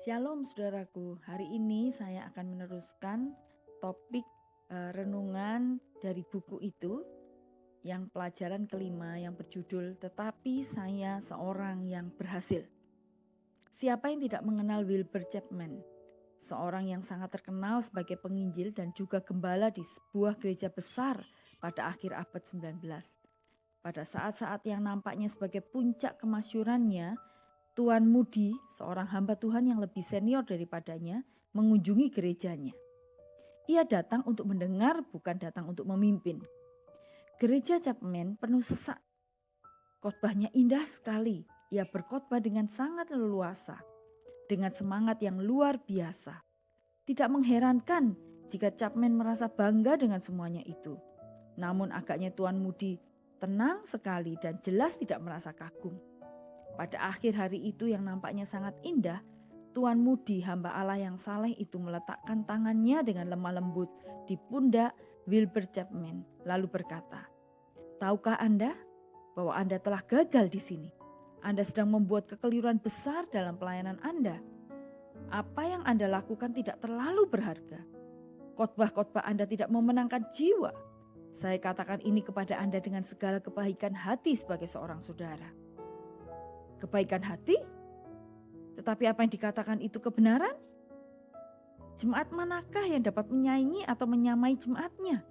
Shalom saudaraku, hari ini saya akan meneruskan topik renungan dari buku itu yang pelajaran kelima yang berjudul Tetapi Saya Seorang Yang Berhasil. Siapa yang tidak mengenal Wilbur Chapman, seorang yang sangat terkenal sebagai penginjil dan juga gembala di sebuah gereja besar pada akhir abad 19. Pada saat-saat yang nampaknya sebagai puncak kemasyurannya, Tuan Moody, seorang hamba Tuhan yang lebih senior daripadanya, mengunjungi gerejanya. Ia datang untuk mendengar, bukan datang untuk memimpin. Gereja Chapman penuh sesak. Khotbahnya indah sekali. Ia berkhotbah dengan sangat leluasa, dengan semangat yang luar biasa. Tidak mengherankan jika Chapman merasa bangga dengan semuanya itu. Namun agaknya Tuan Moody tenang sekali dan jelas tidak merasa kagum. Pada akhir hari itu yang nampaknya sangat indah, Tuan Moody, hamba Allah yang saleh itu meletakkan tangannya dengan lemah lembut di pundak Wilbur Chapman, lalu berkata, "Tahukah Anda bahwa Anda telah gagal di sini? Anda sedang membuat kekeliruan besar dalam pelayanan Anda. Apa yang Anda lakukan tidak terlalu berharga. Khotbah-khotbah Anda tidak memenangkan jiwa. Saya katakan ini kepada Anda dengan segala kebaikan hati sebagai seorang saudara." Kebaikan hati? Tetapi apa yang dikatakan itu kebenaran? Jemaat manakah yang dapat menyaingi atau menyamai jemaatnya?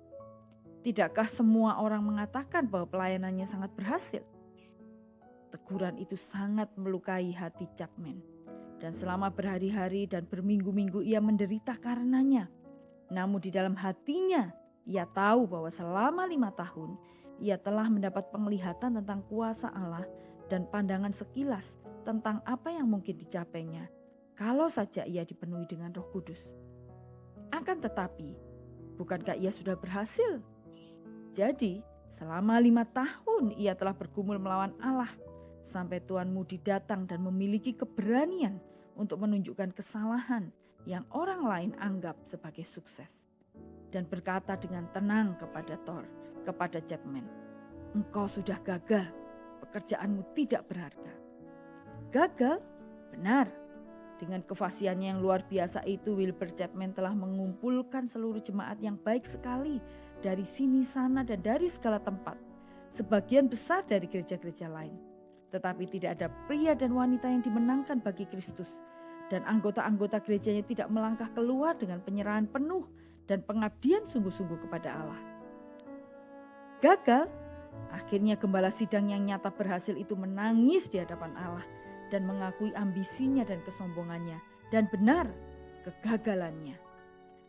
Tidakkah semua orang mengatakan bahwa pelayanannya sangat berhasil? Teguran itu sangat melukai hati Chapman. Dan selama berhari-hari dan berminggu-minggu ia menderita karenanya. Namun di dalam hatinya ia tahu bahwa selama 5 tahun ia telah mendapat penglihatan tentang kuasa Allah dan pandangan sekilas tentang apa yang mungkin dicapainya kalau saja ia dipenuhi dengan Roh Kudus. Akan tetapi, bukankah ia sudah berhasil? Jadi, selama 5 tahun ia telah bergumul melawan Allah sampai Tuan Moody datang dan memiliki keberanian untuk menunjukkan kesalahan yang orang lain anggap sebagai sukses. Dan berkata dengan tenang kepada Chapman, "Engkau sudah gagal. Pekerjaanmu tidak berharga." Gagal? Benar. Dengan kefasihannya yang luar biasa itu, Wilbur Chapman telah mengumpulkan seluruh jemaat yang baik sekali dari sini sana dan dari segala tempat. Sebagian besar dari gereja-gereja lain. Tetapi tidak ada pria dan wanita yang dimenangkan bagi Kristus. Dan anggota-anggota gerejanya tidak melangkah keluar dengan penyerahan penuh dan pengabdian sungguh-sungguh kepada Allah. Gagal? Akhirnya gembala sidang yang nyata berhasil itu menangis di hadapan Allah dan mengakui ambisinya dan kesombongannya, dan benar kegagalannya.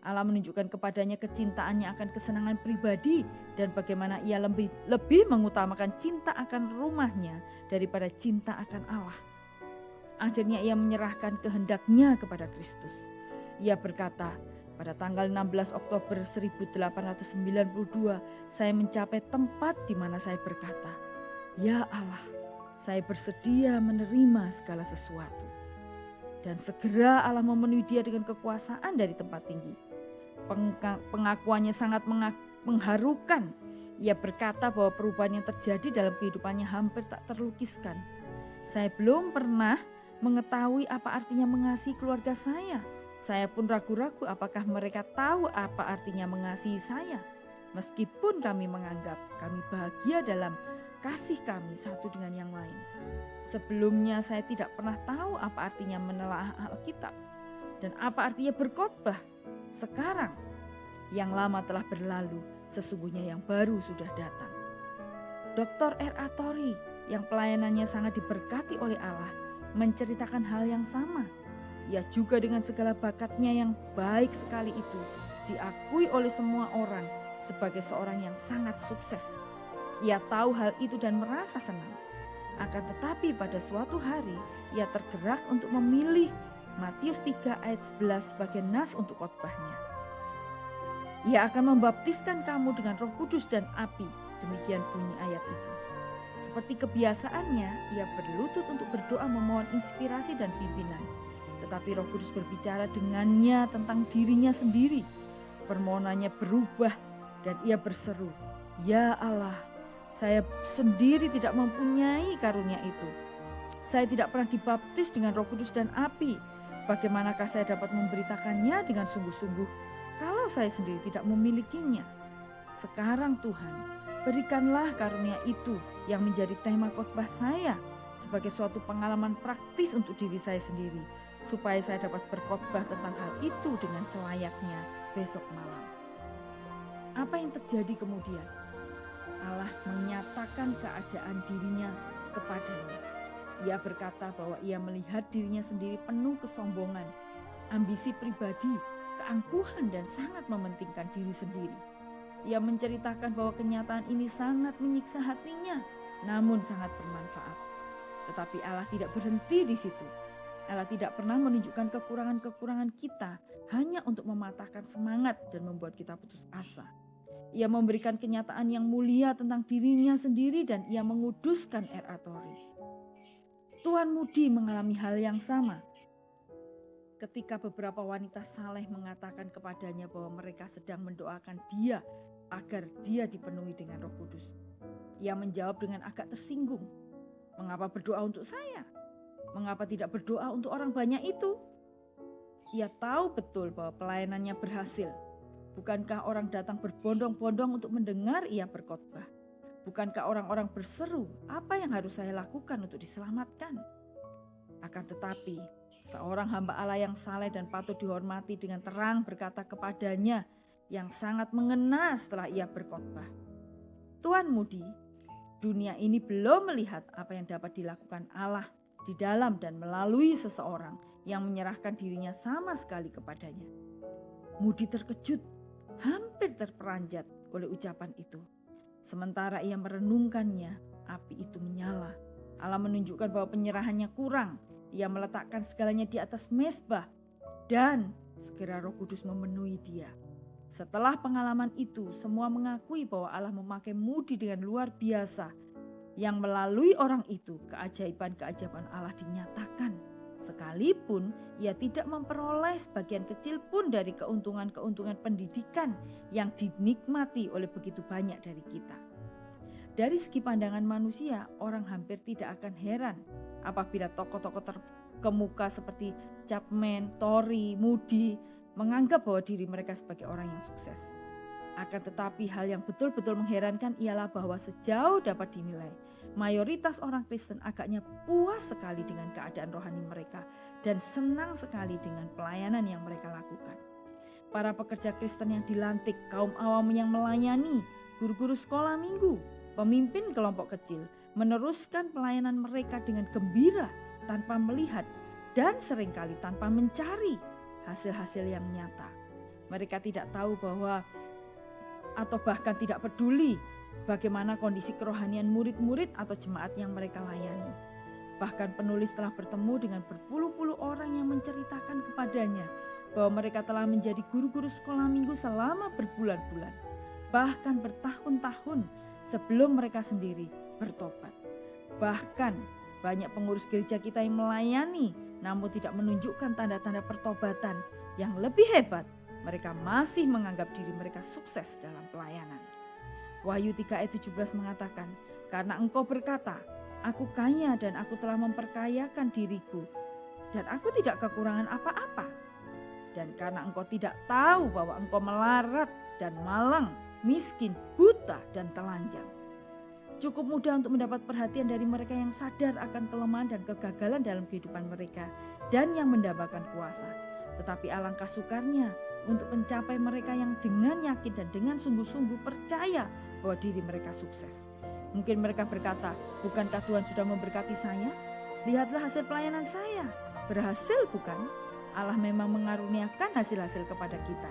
Allah menunjukkan kepadanya kecintaannya akan kesenangan pribadi dan bagaimana ia lebih mengutamakan cinta akan rumahnya daripada cinta akan Allah. Akhirnya ia menyerahkan kehendaknya kepada Kristus. Ia berkata, "Pada tanggal 16 Oktober 1892, saya mencapai tempat di mana saya berkata, 'Ya Allah, saya bersedia menerima segala sesuatu.' Dan segera Allah memenuhi dia dengan kekuasaan dari tempat tinggi. Pengakuannya sangat mengharukan. Ia berkata bahwa perubahan yang terjadi dalam kehidupannya hampir tak terlukiskan. Saya belum pernah mengetahui apa artinya mengasihi keluarga saya. Saya pun ragu-ragu apakah mereka tahu apa artinya mengasihi saya. Meskipun kami menganggap kami bahagia dalam kasih kami satu dengan yang lain. Sebelumnya saya tidak pernah tahu apa artinya menelaah Alkitab dan apa artinya berkhotbah. Sekarang yang lama telah berlalu, sesungguhnya yang baru sudah datang." Dr. R.A. Torrey yang pelayanannya sangat diberkati oleh Allah menceritakan hal yang sama. Ia juga dengan segala bakatnya yang baik sekali itu diakui oleh semua orang sebagai seorang yang sangat sukses. Ia tahu hal itu dan merasa senang. Akan tetapi pada suatu hari ia tergerak untuk memilih Matius 3 ayat 11 sebagai nas untuk khotbahnya. "Ia akan membaptiskan kamu dengan Roh Kudus dan api." Demikian bunyi ayat itu. Seperti kebiasaannya, ia berlutut untuk berdoa memohon inspirasi dan pimpinan. Tetapi Roh Kudus berbicara dengannya tentang dirinya sendiri. Permohonannya berubah dan ia berseru, "Ya Allah, saya sendiri tidak mempunyai karunia itu. Saya tidak pernah dibaptis dengan Roh Kudus dan api, Bagaimanakah saya dapat memberitakannya dengan sungguh-sungguh kalau saya sendiri tidak memilikinya? Sekarang Tuhan, berikanlah karunia itu yang menjadi tema khotbah saya sebagai suatu pengalaman praktis untuk diri saya sendiri, supaya saya dapat berkhotbah tentang hal itu dengan selayaknya besok malam. Apa yang terjadi kemudian? Allah menyatakan keadaan dirinya kepadanya. Ia berkata bahwa ia melihat dirinya sendiri penuh kesombongan, ambisi pribadi, keangkuhan, dan sangat mementingkan diri sendiri. Ia menceritakan bahwa kenyataan ini sangat menyiksa hatinya, namun sangat bermanfaat. Tetapi Allah tidak berhenti di situ. Allah tidak pernah menunjukkan kekurangan-kekurangan kita hanya untuk mematahkan semangat dan membuat kita putus asa. Ia memberikan kenyataan yang mulia tentang dirinya sendiri dan ia menguduskan Eratori. Tuan Moody mengalami hal yang sama. Ketika beberapa wanita saleh mengatakan kepadanya bahwa mereka sedang mendoakan dia agar dia dipenuhi dengan Roh Kudus. Ia menjawab dengan agak tersinggung. Mengapa berdoa untuk saya? Mengapa tidak berdoa untuk orang banyak itu? Ia tahu betul bahwa pelayanannya berhasil. Bukankah orang datang berbondong-bondong untuk mendengar ia berkhotbah? Bukankah orang-orang berseru, apa yang harus saya lakukan untuk diselamatkan? Akan tetapi, seorang hamba Allah yang saleh dan patut dihormati dengan terang berkata kepadanya yang sangat mengena setelah ia berkhotbah. Tuan Moody, dunia ini belum melihat apa yang dapat dilakukan Allah di dalam dan melalui seseorang yang menyerahkan dirinya sama sekali kepadanya. Moody terkejut, hampir terperanjat oleh ucapan itu. Sementara ia merenungkannya, api itu menyala. Allah menunjukkan bahwa penyerahannya kurang. Ia meletakkan segalanya di atas mezbah dan segera Roh Kudus memenuhi dia. Setelah pengalaman itu, semua mengakui bahwa Allah memakai Moody dengan luar biasa. Yang melalui orang itu, keajaiban-keajaiban Allah dinyatakan. Sekalipun ia tidak memperoleh sebagian kecil pun dari keuntungan-keuntungan pendidikan yang dinikmati oleh begitu banyak dari kita. Dari segi pandangan manusia, orang hampir tidak akan heran apabila tokoh-tokoh terkemuka seperti Chapman, Tory, Moody menganggap bahwa diri mereka sebagai orang yang sukses. Akan tetapi hal yang betul-betul mengherankan ialah bahwa sejauh dapat dinilai, mayoritas orang Kristen agaknya puas sekali dengan keadaan rohani mereka dan senang sekali dengan pelayanan yang mereka lakukan. Para pekerja Kristen yang dilantik, kaum awam yang melayani, guru-guru sekolah minggu, pemimpin kelompok kecil, meneruskan pelayanan mereka dengan gembira tanpa melihat dan seringkali tanpa mencari hasil-hasil yang nyata. Mereka tidak tahu bahwa atau bahkan tidak peduli bagaimana kondisi kerohanian murid-murid atau jemaat yang mereka layani. Bahkan penulis telah bertemu dengan berpuluh-puluh orang yang menceritakan kepadanya bahwa mereka telah menjadi guru-guru sekolah minggu selama berbulan-bulan, bahkan bertahun-tahun sebelum mereka sendiri bertobat. Bahkan banyak pengurus gereja kita yang melayani namun tidak menunjukkan tanda-tanda pertobatan. Yang lebih hebat, mereka masih menganggap diri mereka sukses dalam pelayanan. Wahyu 3 ayat 17 mengatakan, karena engkau berkata, aku kaya dan aku telah memperkayakan diriku dan aku tidak kekurangan apa-apa. Dan karena engkau tidak tahu bahwa engkau melarat dan malang, miskin, buta dan telanjang. Cukup mudah untuk mendapat perhatian dari mereka yang sadar akan kelemahan dan kegagalan dalam kehidupan mereka dan yang mendambakan kuasa. Tetapi alangkah sukarnya untuk mencapai mereka yang dengan yakin dan dengan sungguh-sungguh percaya bahwa diri mereka sukses. Mungkin mereka berkata, bukankah Tuhan sudah memberkati saya? Lihatlah hasil pelayanan saya. Berhasil bukan? Allah memang mengaruniakan hasil-hasil kepada kita.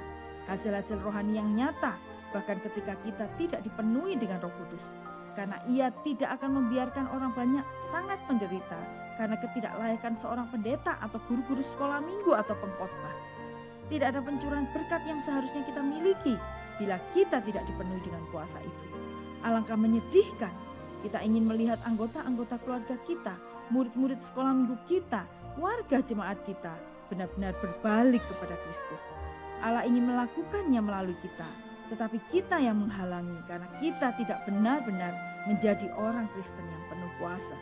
Hasil-hasil rohani yang nyata, bahkan ketika kita tidak dipenuhi dengan Roh Kudus. Karena ia tidak akan membiarkan orang banyak sangat menderita karena ketidaklayakan seorang pendeta atau guru-guru sekolah minggu atau pengkhotbah. Tidak ada pencurahan berkat yang seharusnya kita miliki bila kita tidak dipenuhi dengan kuasa itu. Alangkah menyedihkan, kita ingin melihat anggota-anggota keluarga kita, murid-murid sekolah minggu kita, warga jemaat kita benar-benar berbalik kepada Kristus. Allah ingin melakukannya melalui kita, tetapi kita yang menghalangi karena kita tidak benar-benar menjadi orang Kristen yang penuh kuasa.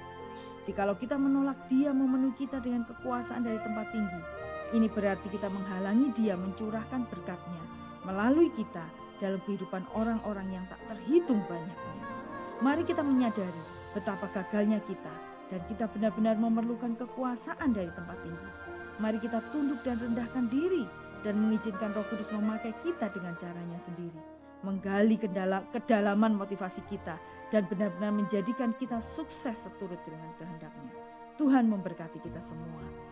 Jikalau kita menolak Dia memenuhi kita dengan kekuasaan dari tempat tinggi, Ini berarti kita menghalangi Dia mencurahkan berkat-Nya melalui kita dalam kehidupan orang-orang yang tak terhitung banyaknya. Mari kita menyadari betapa gagalnya kita dan kita benar-benar memerlukan kekuasaan dari tempat tinggi. Mari kita tunduk dan rendahkan diri dan mengizinkan Roh Kudus memakai kita dengan caranya sendiri, menggali kedalaman motivasi kita dan benar-benar menjadikan kita sukses seturut dengan kehendak-Nya. Tuhan memberkati kita semua.